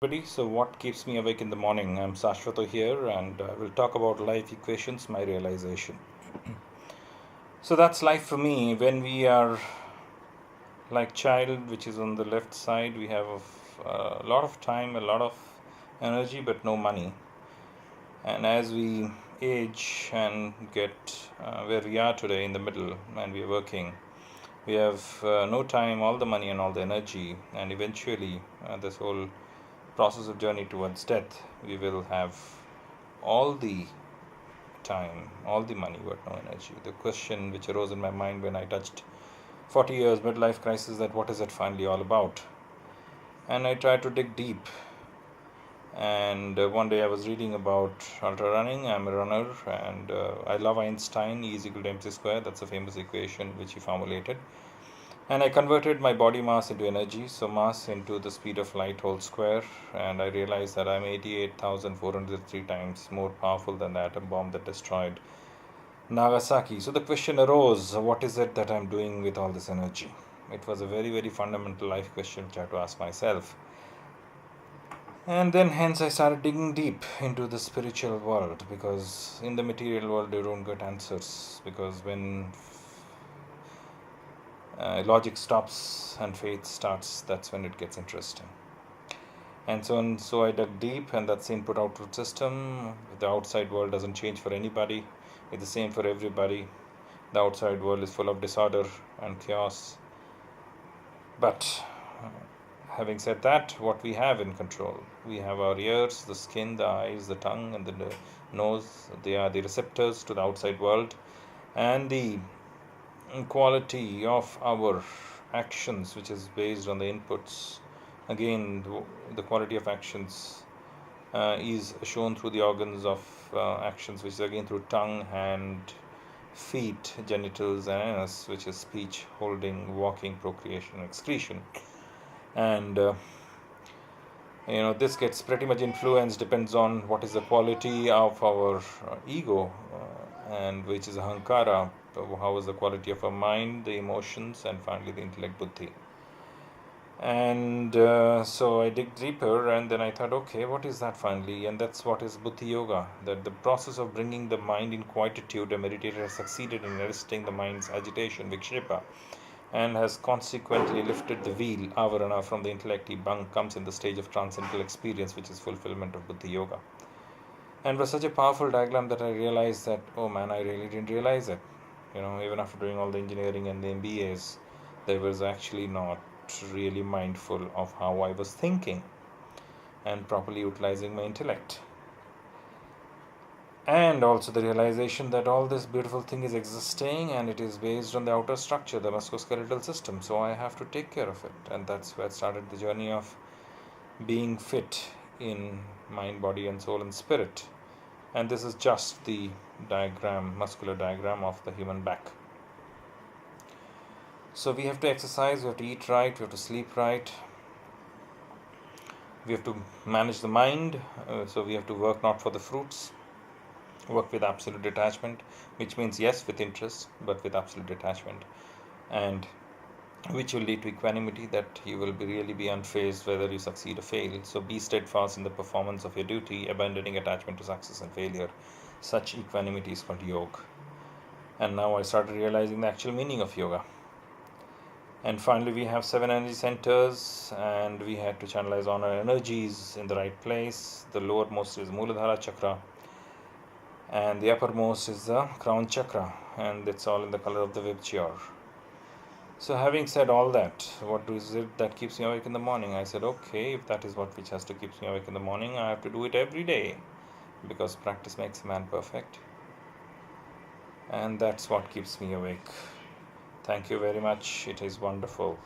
Everybody, so what keeps me awake in the morning? I'm Saswato here, and we'll talk about life equations, my realization. So that's life for me. When we are like child, which is on the left side, we have a lot of time, a lot of energy, but no money. And as we age and get where we are today in the middle, and we are working, we have no time, all the money, and all the energy, and eventually this whole process of journey towards death, we will have all the time, all the money, but no energy. The question which arose in my mind when I touched 40 years midlife crisis, that what is it finally all about? And I tried to dig deep. And one day I was reading about ultra running. I'm a runner, and I love Einstein. E is equal to mc square. That's a famous equation which he formulated. And I converted my body mass into energy, so mass into the speed of light whole square, and I realized that I'm 88,403 times more powerful than the atom bomb that destroyed Nagasaki. So the question arose, what is it that I'm doing with all this energy? It was a very, very fundamental life question which I had to ask myself. And then hence I started digging deep into the spiritual world, because in the material world you don't get answers, because when logic stops and faith starts, that's when it gets interesting. And so I dug deep, and that's the input output system. The outside world doesn't change for anybody, it's the same for everybody. The outside world is full of disorder and chaos. But having said that, what we have in control, we have our ears, the skin, the eyes, the tongue, and the nose. They are the receptors to the outside world, and the quality of our actions, which is based on the inputs. Again, the quality of actions is shown through the organs of actions, which is again through tongue, hand, feet, genitals, and anus, which is speech, holding, walking, procreation, excretion. And this gets pretty much influenced, depends on what is the quality of our ego, and which is ahankara, how is the quality of our mind, the emotions, and finally the intellect, buddhi. And so I dig deeper, and then I thought, okay, what is that finally? And that's what is buddhi yoga, that the process of bringing the mind in quietude. A meditator has succeeded in arresting the mind's agitation, vikshepa, and has consequently lifted the wheel, avarana, from the intellect. He comes in the stage of transcendental experience, which is fulfillment of buddhi yoga. And it was such a powerful diagram that I realized that, oh man, I really didn't realize it. Even after doing all the engineering and the MBAs, there was actually not really mindful of how I was thinking and properly utilizing my intellect. And also the realization that all this beautiful thing is existing, and it is based on the outer structure, the musculoskeletal system. So I have to take care of it. And that's where I started the journey of being fit in mind, body, and soul and spirit. And this is just the diagram, muscular diagram of the human back. So we have to exercise, we have to eat right, we have to sleep right, we have to manage the mind. So we have to work not for the fruits, work with absolute detachment, which means yes, with interest, but with absolute detachment, and which will lead to equanimity, that you will really be unfazed whether you succeed or fail. So be steadfast in the performance of your duty, abandoning attachment to success and failure. Such equanimity is called yoga. And now I started realizing the actual meaning of yoga. And finally, we have 7 energy centers, and we had to channelize on our energies in the right place. The lowermost is Muladhara Chakra, and the uppermost is the crown chakra, and it's all in the color of the Vibgyor. So having said all that, what is it that keeps me awake in the morning? I said, okay, if that is what which has to keep me awake in the morning, I have to do it every day, because practice makes a man perfect. And that's what keeps me awake. Thank you very much. It is wonderful.